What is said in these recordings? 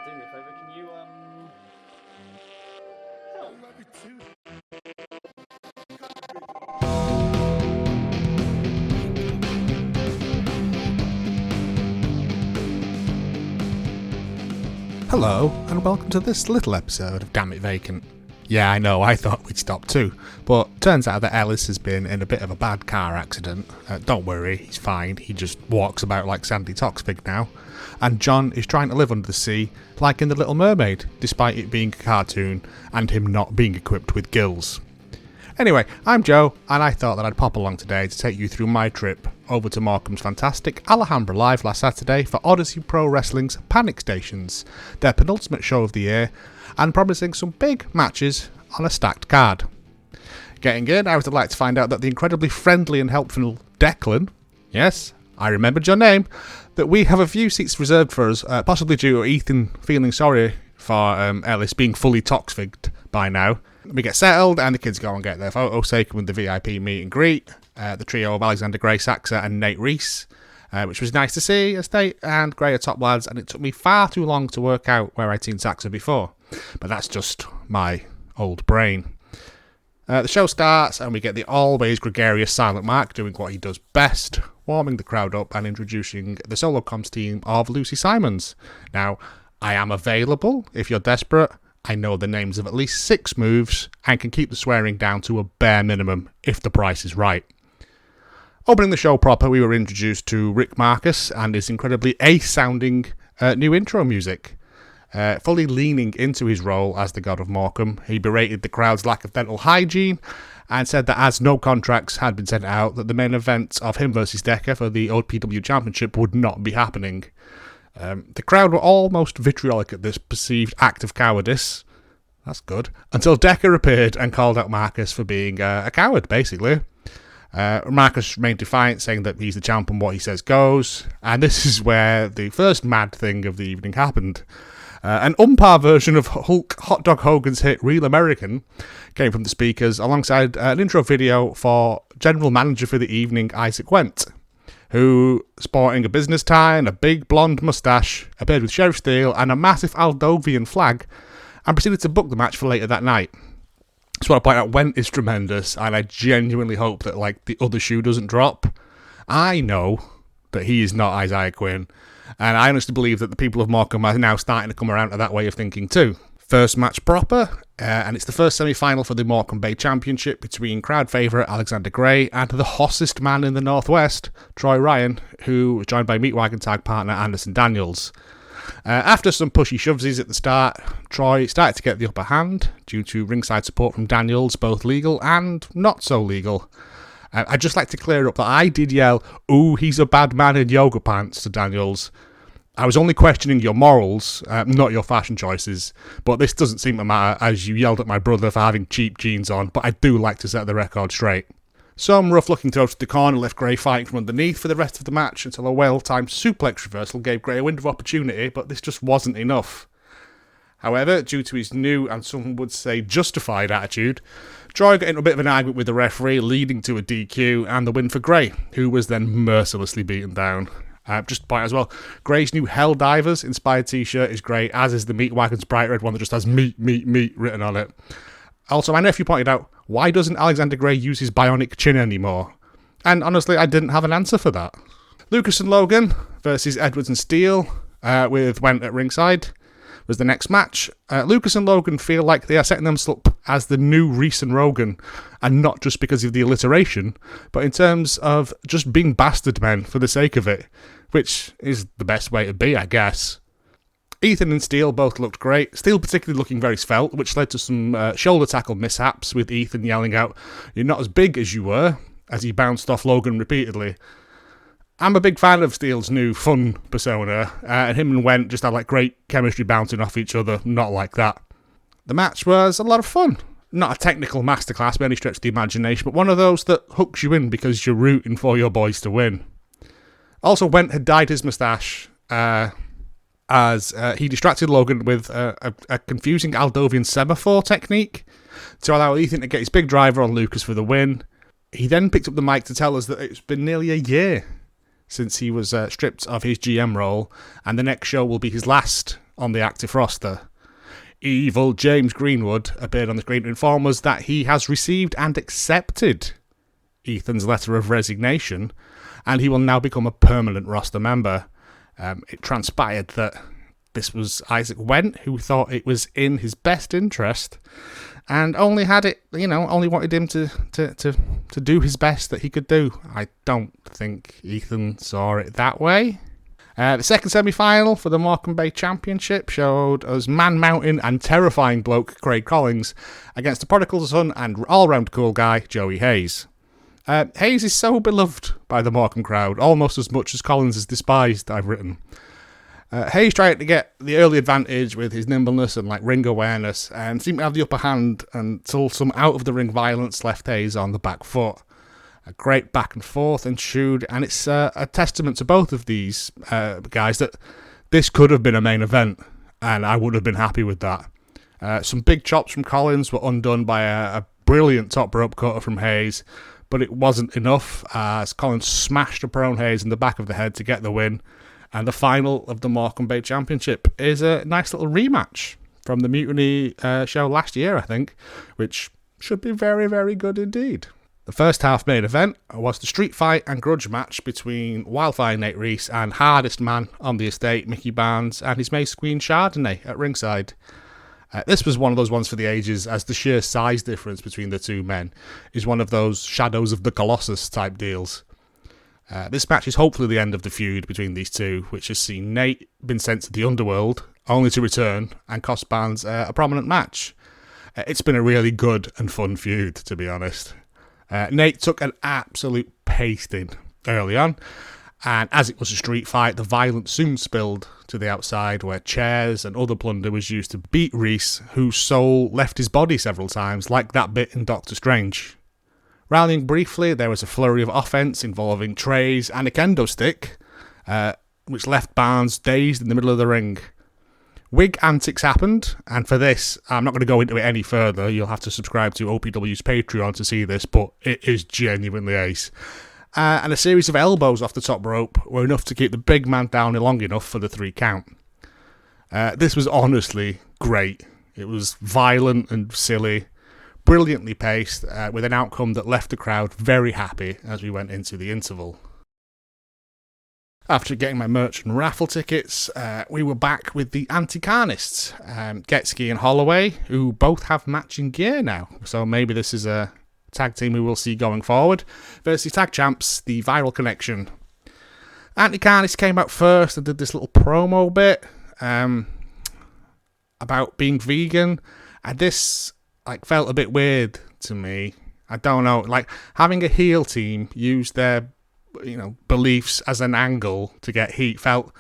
do me a favour, can you, Hello, and welcome to this little episode of Damn It Vacant. Yeah, I know, I thought we'd stop too, but turns out that Ellis has been in a bit of a bad car accident. Don't worry, he's fine, he just walks about like Sandy Toxvig now. And John is trying to live under the sea, like in The Little Mermaid, despite it being a cartoon and him not being equipped with gills. Anyway, I'm Joe, and I thought that I'd pop along today to take you through my trip over to Morecambe's fantastic Alhambra Live last Saturday for Odyssey Pro Wrestling's Panic Stations, their penultimate show of the year, and promising some big matches on a stacked card. Getting in, I was delighted to find out that the incredibly friendly and helpful Declan, yes, I remembered your name, that we have a few seats reserved for us, possibly due to Ethan feeling sorry for Ellis being fully toxvigged by now. We get settled and the kids go and get their photo taken with the VIP meet and greet, the trio of Alexander Gray, Saxa and Nate Reese, which was nice to see as Nate and Gray are top lads, and it took me far too long to work out where I'd seen Saxa before, but that's just my old brain. The show starts and we get the always gregarious Silent Mark doing what he does best, warming the crowd up and introducing the solo comms team of Lucy Simons. Now, I am available if you're desperate. I know the names of at least 6 moves and can keep the swearing down to a bare minimum if the price is right. Opening the show proper, we were introduced to Rick Marcus and his incredibly ace-sounding new intro music. Fully leaning into his role as the God of Morecambe, he berated the crowd's lack of dental hygiene and said that as no contracts had been sent out, that the main event of him versus Decker for the OPW Championship would not be happening. The crowd were almost vitriolic at this perceived act of cowardice. That's good. Until Decker appeared and called out Marcus for being a coward, basically. Marcus remained defiant, saying that he's the champ and what he says goes. And this is where the first mad thing of the evening happened. An umpire version of Hulk Hot Dog Hogan's hit Real American came from the speakers alongside an intro video for General Manager for the evening, Isaac Wendt, who, sporting a business tie and a big blonde moustache, appeared with Sheriff Steele and a massive Aldovian flag, and proceeded to book the match for later that night. Just want to point out, Wendt is tremendous, and I genuinely hope that the other shoe doesn't drop. I know that he is not Isaiah Quinn, and I honestly believe that the people of Morecambe are now starting to come around to that way of thinking too. First match proper, and it's the first semi-final for the Morecambe Bay Championship between crowd favourite Alexander Gray and the hottest man in the Northwest, Troy Ryan, who was joined by Meatwagon tag partner Anderson Daniels. After some pushy shovesies at the start, Troy started to get the upper hand due to ringside support from Daniels, both legal and not so legal. I'd just like to clear up that I did yell, "Ooh, he's a bad man in yoga pants" to Daniels. I was only questioning your morals, not your fashion choices, but this doesn't seem to matter as you yelled at my brother for having cheap jeans on, but I do like to set the record straight. Some rough-looking throws to the corner left Gray fighting from underneath for the rest of the match until a well-timed suplex reversal gave Gray a window of opportunity, but this just wasn't enough. However, due to his new and some would say justified attitude, Troy got into a bit of an argument with the referee, leading to a DQ and the win for Gray, who was then mercilessly beaten down. Just to point out as well, Gray's new Hell Divers inspired t-shirt is great, as is the Meatwagon's bright red one that just has meat, meat, meat written on it. Also, my nephew pointed out, why doesn't Alexander Gray use his bionic chin anymore? And honestly, I didn't have an answer for that. Lucas and Logan versus Edwards and Steele, with Wendt at ringside, was the next match. Lucas and Logan feel like they are setting themselves up as the new Reese and Rogan, and not just because of the alliteration, but in terms of just being bastard men for the sake of it, which is the best way to be, I guess. Ethan and Steele both looked great, Steele particularly looking very svelte, which led to some shoulder tackle mishaps, with Ethan yelling out, "You're not as big as you were," as he bounced off Logan repeatedly. I'm a big fan of Steele's new fun persona, and him and Wendt just had great chemistry bouncing off each other, not like that. The match was a lot of fun. Not a technical masterclass by any stretch of the imagination, but one of those that hooks you in because you're rooting for your boys to win. Also, Wendt had dyed his moustache as he distracted Logan with a confusing Aldovian semaphore technique to allow Ethan to get his big driver on Lucas for the win. He then picked up the mic to tell us that it's been nearly a year since he was stripped of his GM role, and the next show will be his last on the active roster. Evil James Greenwood appeared on the screen to inform us that he has received and accepted Ethan's letter of resignation, and he will now become a permanent roster member. It transpired that this was Isaac Wendt, who thought it was in his best interest and only had it, only wanted him to do his best that he could do. I don't think Ethan saw it that way. The second semi-final for the Morecambe Bay Championship showed us man-mountain and terrifying bloke Craig Collins against the prodigal son and all-round cool guy Joey Hayes. Hayes is so beloved by the Morecambe crowd, almost as much as Collins is despised, I've written. Hayes tried to get the early advantage with his nimbleness and ring awareness, and seemed to have the upper hand until some out-of-the-ring violence left Hayes on the back foot. A great back and forth ensued, and it's a testament to both of these guys that this could have been a main event, and I would have been happy with that. Some big chops from Collins were undone by a brilliant top rope cutter from Hayes, but it wasn't enough as Collins smashed a prone Hayes in the back of the head to get the win. And the final of the Morecambe Bay Championship is a nice little rematch from the Mutiny show last year, I think, which should be very, very good indeed. The first half main event was the street fight and grudge match between Wildfire Nate Reese and hardest man on the estate, Mickey Barnes, and his Mace Queen Chardonnay at ringside. This was one of those ones for the ages, as the sheer size difference between the two men is one of those Shadows of the Colossus type deals. This match is hopefully the end of the feud between these two, which has seen Nate been sent to the underworld, only to return and cost Barnes a prominent match. It's been a really good and fun feud, to be honest. Nate took an absolute pasting early on, and as it was a street fight, the violence soon spilled to the outside, where chairs and other plunder was used to beat Reese, whose soul left his body several times, like that bit in Doctor Strange. Rallying briefly, there was a flurry of offence involving trays and a kendo stick, which left Barnes dazed in the middle of the ring. Wig antics happened, and for this, I'm not going to go into it any further. You'll have to subscribe to OPW's Patreon to see this, but it is genuinely ace. And a series of elbows off the top rope were enough to keep the big man down long enough for the 3 count. This was honestly great. It was violent and silly, brilliantly paced, with an outcome that left the crowd very happy as we went into the interval. After getting my merch and raffle tickets, we were back with the Anti-Carnists, Getski and Holloway, who both have matching gear now, so maybe this is a tag team we will see going forward, versus tag champs, the Viral Connection. Anti-Carnists came out first and did this little promo bit about being vegan, and this felt a bit weird to me. I don't know, having a heel team use their beliefs as an angle to get heat felt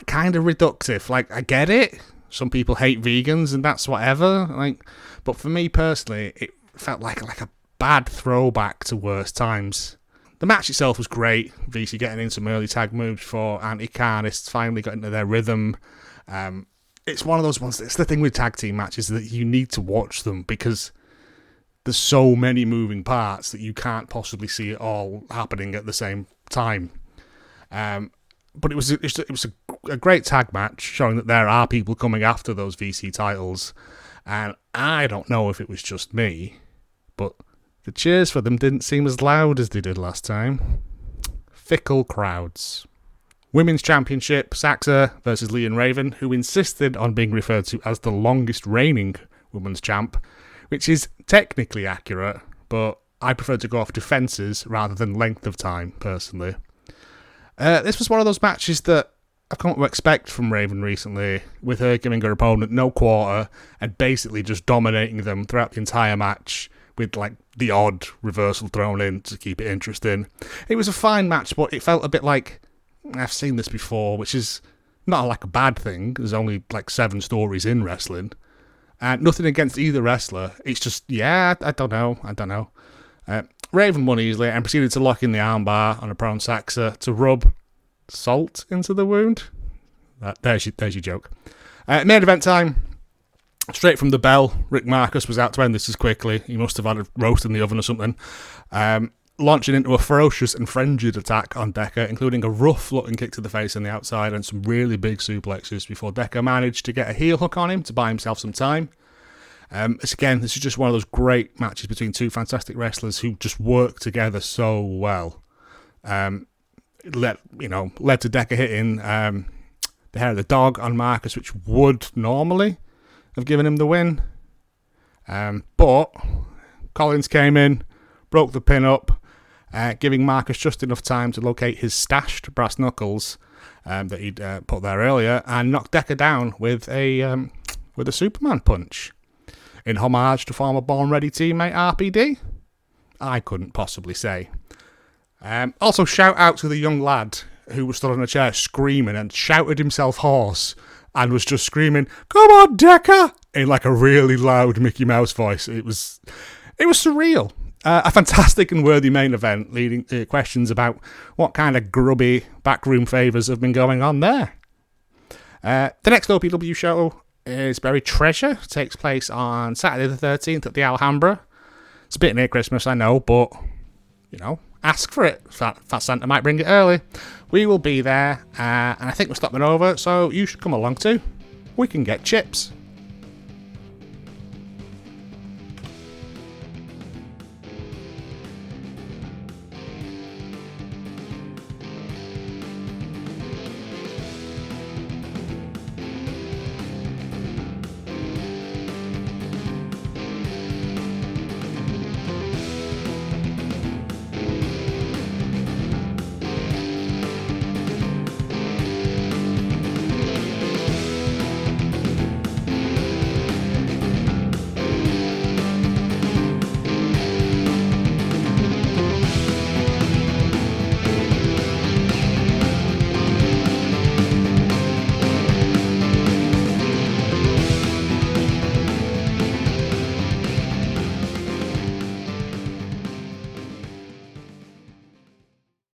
kind of reductive. I get it, some people hate vegans and that's whatever, but for me personally, it felt like a bad throwback to worse times. The match itself was great, VC getting in some early tag moves before Anti-Carnists finally got into their rhythm. It's one of those ones, it's the thing with tag team matches, that you need to watch them because there's so many moving parts that you can't possibly see it all happening at the same time. But it was a great tag match, showing that there are people coming after those VC titles. And I don't know if it was just me, but the cheers for them didn't seem as loud as they did last time. Fickle crowds. Women's Championship, Saxa versus Leon Raven, who insisted on being referred to as the longest reigning women's champ, which is technically accurate, but I prefer to go off defences rather than length of time, personally. This was one of those matches that I've come to expect from Raven recently, with her giving her opponent no quarter and basically just dominating them throughout the entire match, with the odd reversal thrown in to keep it interesting. It was a fine match, but it felt a bit like I've seen this before, which is not a bad thing. There's only 7 stories in wrestling. And nothing against either wrestler. It's just, I don't know. Raven won easily and proceeded to lock in the armbar on a prone Saxa to rub salt into the wound. There's your joke. Main event time. Straight from the bell, Rick Marcus was out to end this as quickly. He must have had a roast in the oven or something. launching into a ferocious and frenzied attack on Decker, including a rough-looking kick to the face on the outside and some really big suplexes before Decker managed to get a heel hook on him to buy himself some time. This is just one of those great matches between two fantastic wrestlers who just work together so well. Led to Decker hitting the hair of the dog on Marcus, which would normally have given him the win. But Collins came in, broke the pin up, giving Marcus just enough time to locate his stashed brass knuckles that he'd put there earlier, and knock Decker down with a Superman punch. In homage to former Born Ready teammate RPD? I couldn't possibly say. Also, shout out to the young lad who was stood on a chair screaming and shouted himself hoarse and was just screaming, "Come on, Decker!" in like a really loud Mickey Mouse voice. It was surreal. A fantastic and worthy main event, leading to questions about what kind of grubby backroom favours have been going on there. The next OPW show is Buried Treasure. It takes place on Saturday the 13th at the Alhambra. It's a bit near Christmas, I know, but, ask for it. Fat Santa might bring it early. We will be there, and I think we're stopping over, so you should come along too. We can get chips.